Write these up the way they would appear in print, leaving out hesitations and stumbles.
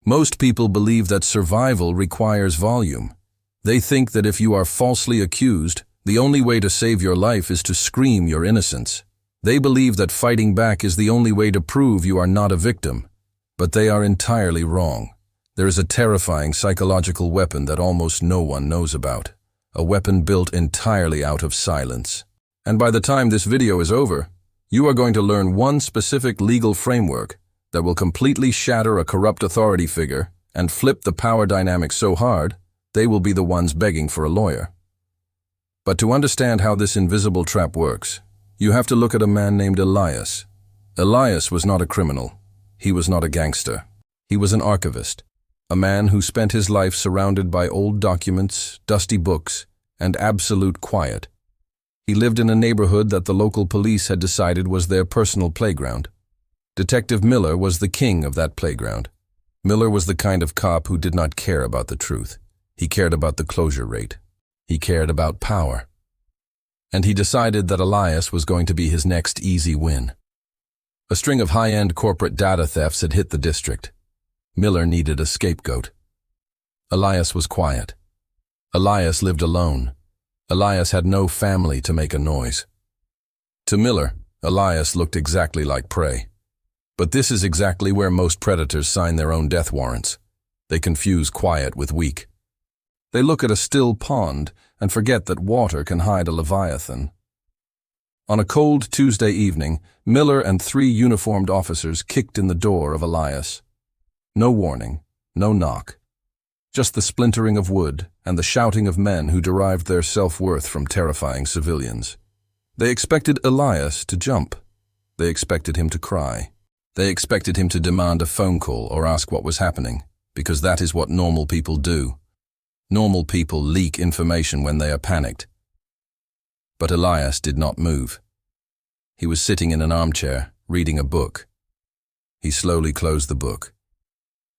Most people believe that survival requires volume. They think that if you are falsely accused, the only way to save your life is to scream your innocence. They believe that fighting back is the only way to prove you are not a victim. But they are entirely wrong. There is a terrifying psychological weapon that almost no one knows about. A weapon built entirely out of silence. And by the time this video is over, you are going to learn one specific legal framework that will completely shatter a corrupt authority figure and flip the power dynamic so hard, they will be the ones begging for a lawyer. But to understand how this invisible trap works, you have to look at a man named Elias. Elias was not a criminal. He was not a gangster. He was an archivist, a man who spent his life surrounded by old documents, dusty books, and absolute quiet. He lived in a neighborhood that the local police had decided was their personal playground. Detective Miller was the king of that playground. Miller was the kind of cop who did not care about the truth. He cared about the closure rate. He cared about power. And he decided that Elias was going to be his next easy win. A string of high-end corporate data thefts had hit the district. Miller needed a scapegoat. Elias was quiet. Elias lived alone. Elias had no family to make a noise. To Miller, Elias looked exactly like prey. But this is exactly where most predators sign their own death warrants. They confuse quiet with weak. They look at a still pond and forget that water can hide a leviathan. On a cold Tuesday evening, Miller and 3 uniformed officers kicked in the door of Elias. No warning, no knock. Just the splintering of wood and the shouting of men who derived their self-worth from terrifying civilians. They expected Elias to jump. They expected him to cry. They expected him to demand a phone call or ask what was happening, because that is what normal people do. Normal people leak information when they are panicked. But Elias did not move. He was sitting in an armchair, reading a book. He slowly closed the book.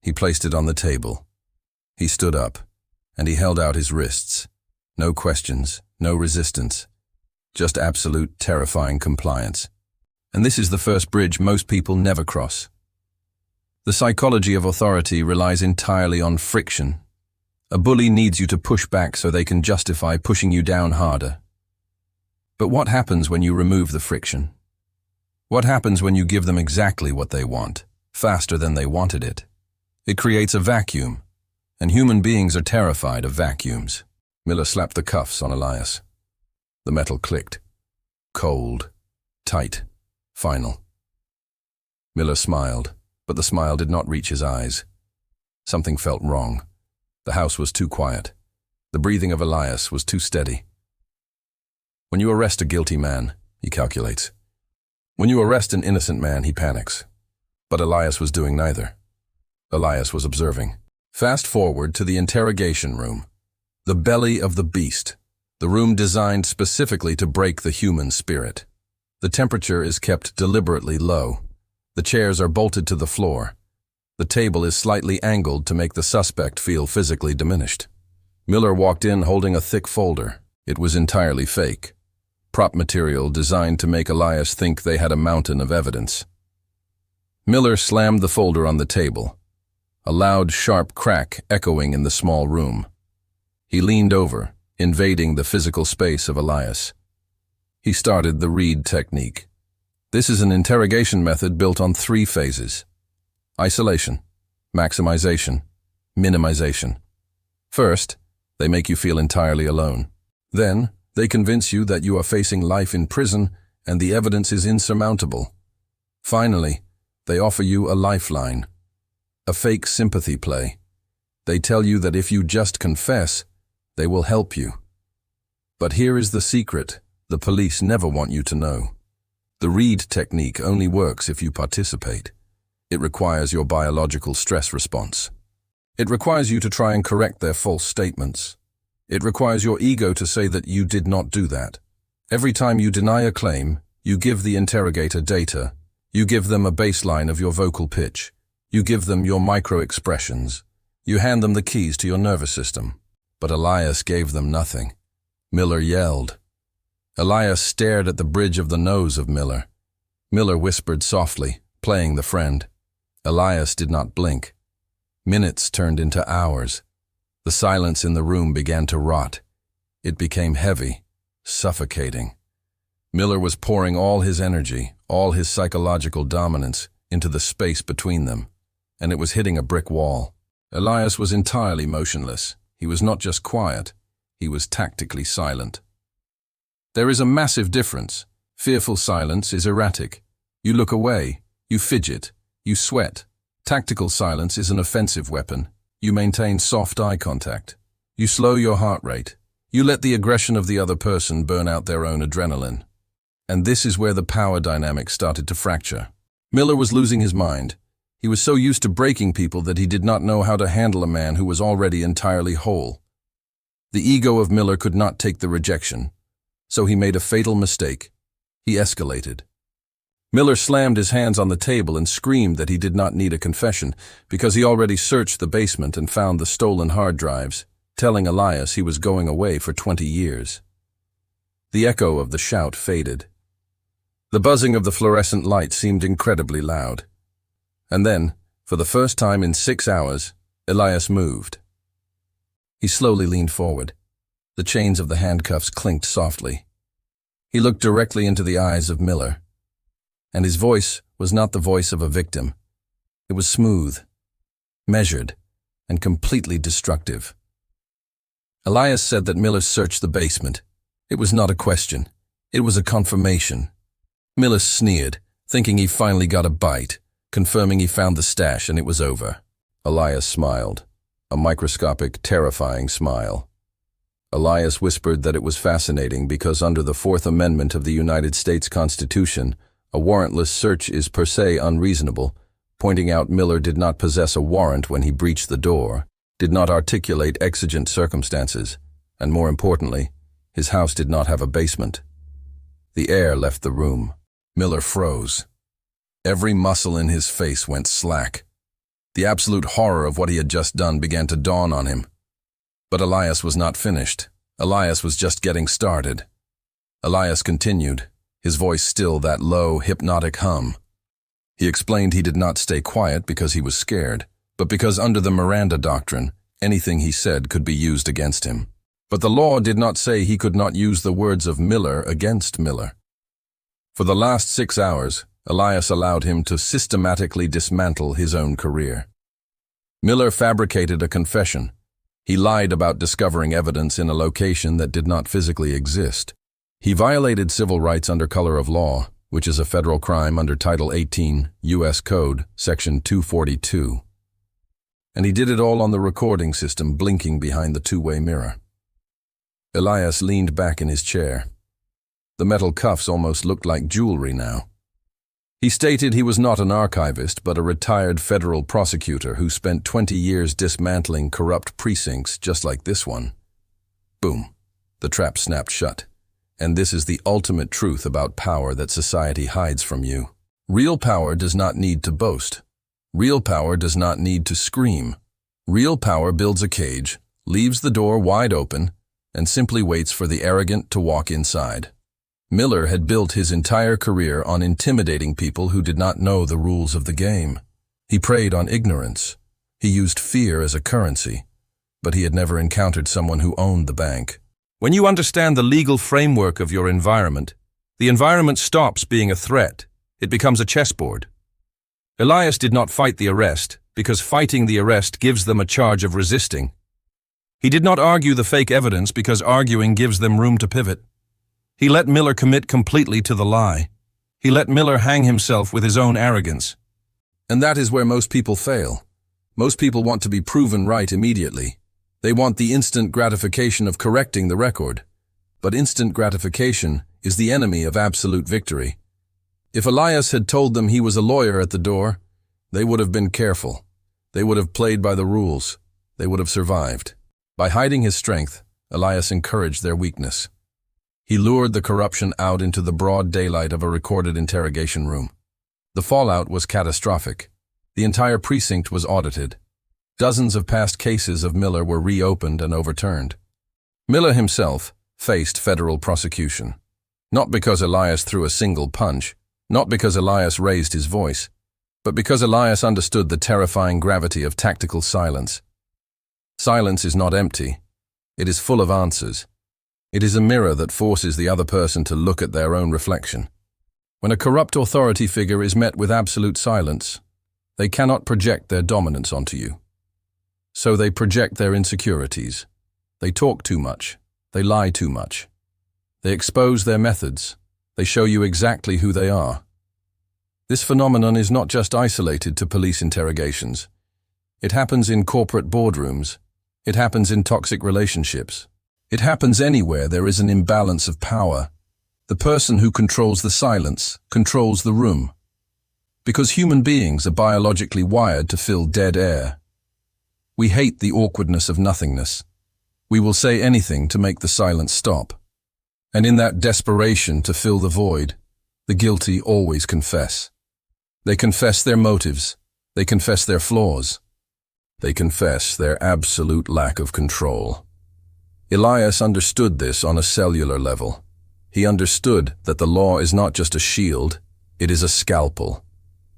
He placed it on the table. He stood up, and he held out his wrists. No questions, no resistance. Just absolute, terrifying compliance. And this is the first bridge most people never cross. The psychology of authority relies entirely on friction. A bully needs you to push back so they can justify pushing you down harder. But what happens when you remove the friction? What happens when you give them exactly what they want, faster than they wanted it? It creates a vacuum, and human beings are terrified of vacuums. Miller slapped the cuffs on Elias. The metal clicked. Cold, tight, final. Miller smiled, but the smile did not reach his eyes. Something felt wrong. The house was too quiet. The breathing of Elias was too steady. When you arrest a guilty man, he calculates. When you arrest an innocent man, he panics. But Elias was doing neither. Elias was observing. Fast forward to the interrogation room. The belly of the beast. The room designed specifically to break the human spirit. The temperature is kept deliberately low. The chairs are bolted to the floor. The table is slightly angled to make the suspect feel physically diminished. Miller walked in holding a thick folder. It was entirely fake. Prop material designed to make Elias think they had a mountain of evidence. Miller slammed the folder on the table. A loud, sharp crack echoing in the small room. He leaned over, invading the physical space of Elias. He started the read technique. This is an interrogation method built on 3 phases. Isolation, maximization, minimization. First, they make you feel entirely alone. Then, they convince you that you are facing life in prison and the evidence is insurmountable. Finally, they offer you a lifeline, a fake sympathy play. They tell you that if you just confess, they will help you. But here is the secret the police never want you to know. The read technique only works if you participate. It requires your biological stress response. It requires you to try and correct their false statements. It requires your ego to say that you did not do that. Every time you deny a claim, you give the interrogator data. You give them a baseline of your vocal pitch. You give them your micro-expressions. You hand them the keys to your nervous system. But Elias gave them nothing. Miller yelled. Elias stared at the bridge of the nose of Miller. Miller whispered softly, playing the friend. Elias did not blink. Minutes turned into hours. The silence in the room began to rot. It became heavy, suffocating. Miller was pouring all his energy, all his psychological dominance, into the space between them, and it was hitting a brick wall. Elias was entirely motionless. He was not just quiet, he was tactically silent. There is a massive difference. Fearful silence is erratic. You look away, you fidget, you sweat. Tactical silence is an offensive weapon. You maintain soft eye contact. You slow your heart rate. You let the aggression of the other person burn out their own adrenaline. And this is where the power dynamic started to fracture. Miller was losing his mind. He was so used to breaking people that he did not know how to handle a man who was already entirely whole. The ego of Miller could not take the rejection, so he made a fatal mistake. He escalated. Miller slammed his hands on the table and screamed that he did not need a confession because he already searched the basement and found the stolen hard drives, telling Elias he was going away for 20 years. The echo of the shout faded. The buzzing of the fluorescent light seemed incredibly loud. And then, for the first time in 6 hours, Elias moved. He slowly leaned forward. The chains of the handcuffs clinked softly. He looked directly into the eyes of Miller. And his voice was not the voice of a victim. It was smooth, measured, and completely destructive. Elias said that Miller searched the basement. It was not a question. It was a confirmation. Miller sneered, thinking he finally got a bite, confirming he found the stash and it was over. Elias smiled, a microscopic, terrifying smile. Elias whispered that it was fascinating because under the Fourth Amendment of the United States Constitution, a warrantless search is per se unreasonable, pointing out Miller did not possess a warrant when he breached the door, did not articulate exigent circumstances, and more importantly, his house did not have a basement. The air left the room. Miller froze. Every muscle in his face went slack. The absolute horror of what he had just done began to dawn on him. But Elias was not finished. Elias was just getting started. Elias continued, his voice still that low, hypnotic hum. He explained he did not stay quiet because he was scared, but because under the Miranda doctrine, anything he said could be used against him. But the law did not say he could not use the words of Miller against Miller. For the last 6 hours, Elias allowed him to systematically dismantle his own career. Miller fabricated a confession. He lied about discovering evidence in a location that did not physically exist. He violated civil rights under color of law, which is a federal crime under Title 18, U.S. Code, Section 242. And he did it all on the recording system blinking behind the two-way mirror. Elias leaned back in his chair. The metal cuffs almost looked like jewelry now. He stated he was not an archivist, but a retired federal prosecutor who spent 20 years dismantling corrupt precincts just like this one. Boom. The trap snapped shut. And this is the ultimate truth about power that society hides from you. Real power does not need to boast. Real power does not need to scream. Real power builds a cage, leaves the door wide open, and simply waits for the arrogant to walk inside. Miller had built his entire career on intimidating people who did not know the rules of the game. He preyed on ignorance. He used fear as a currency, but he had never encountered someone who owned the bank. When you understand the legal framework of your environment, the environment stops being a threat. It becomes a chessboard. Elias did not fight the arrest because fighting the arrest gives them a charge of resisting. He did not argue the fake evidence because arguing gives them room to pivot. He let Miller commit completely to the lie. He let Miller hang himself with his own arrogance. And that is where most people fail. Most people want to be proven right immediately. They want the instant gratification of correcting the record. But instant gratification is the enemy of absolute victory. If Elias had told them he was a lawyer at the door, they would have been careful. They would have played by the rules. They would have survived. By hiding his strength, Elias encouraged their weakness. He lured the corruption out into the broad daylight of a recorded interrogation room. The fallout was catastrophic. The entire precinct was audited. Dozens of past cases of Miller were reopened and overturned. Miller himself faced federal prosecution. Not because Elias threw a single punch, not because Elias raised his voice, But because Elias understood the terrifying gravity of tactical silence, silence is not empty. It is full of answers. It is a mirror that forces the other person to look at their own reflection. When a corrupt authority figure is met with absolute silence, they cannot project their dominance onto you. So they project their insecurities. They talk too much. They lie too much. They expose their methods. They show you exactly who they are. This phenomenon is not just isolated to police interrogations. It happens in corporate boardrooms. It happens in toxic relationships. It happens anywhere there is an imbalance of power. The person who controls the silence controls the room. Because human beings are biologically wired to fill dead air. We hate the awkwardness of nothingness. We will say anything to make the silence stop. And in that desperation to fill the void, the guilty always confess. They confess their motives. They confess their flaws. They confess their absolute lack of control. Elias understood this on a cellular level. He understood that the law is not just a shield, it is a scalpel.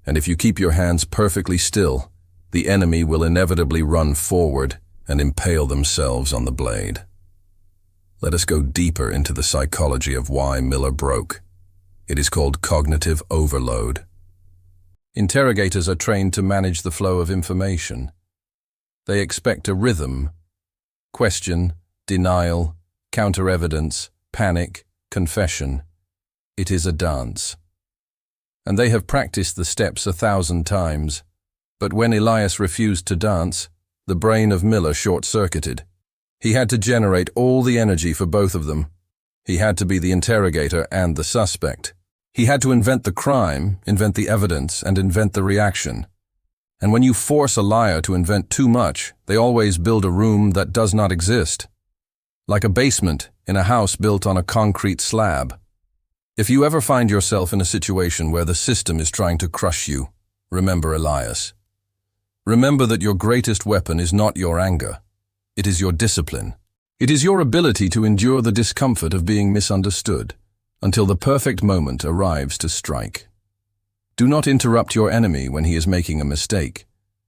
And if you keep your hands perfectly still, the enemy will inevitably run forward and impale themselves on the blade. Let us go deeper into the psychology of why Miller broke. It is called cognitive overload. Interrogators are trained to manage the flow of information. They expect a rhythm: question, denial, counter-evidence, panic, confession. It is a dance. And they have practiced the steps 1,000 times. But when Elias refused to dance, the brain of Miller short-circuited. He had to generate all the energy for both of them. He had to be the interrogator and the suspect. He had to invent the crime, invent the evidence, and invent the reaction. And when you force a liar to invent too much, they always build a room that does not exist. Like a basement in a house built on a concrete slab. If you ever find yourself in a situation where the system is trying to crush you, remember Elias. Remember that your greatest weapon is not your anger. It is your discipline. It is your ability to endure the discomfort of being misunderstood until the perfect moment arrives to strike. Do not interrupt your enemy when he is making a mistake.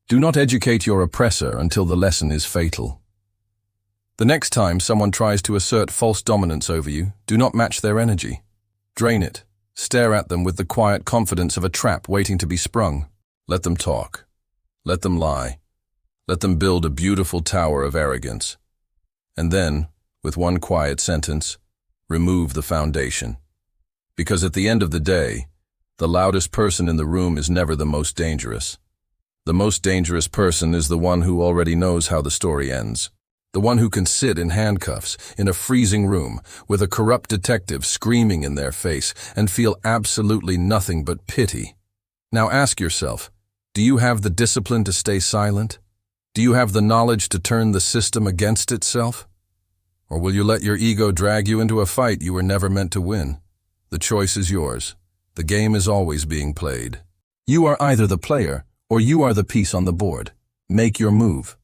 Do not educate your oppressor until the lesson is fatal. The next time someone tries to assert false dominance over you, do not match their energy. Drain it. Stare at them with the quiet confidence of a trap waiting to be sprung. Let them talk. Let them lie. Let them build a beautiful tower of arrogance. And then, with one quiet sentence, remove the foundation. Because at the end of the day, the loudest person in the room is never the most dangerous. The most dangerous person is the one who already knows how the story ends. The one who can sit in handcuffs in a freezing room with a corrupt detective screaming in their face and feel absolutely nothing but pity. Now ask yourself, do you have the discipline to stay silent? Do you have the knowledge to turn the system against itself? Or will you let your ego drag you into a fight you were never meant to win? The choice is yours. The game is always being played. You are either the player or you are the piece on the board. Make your move.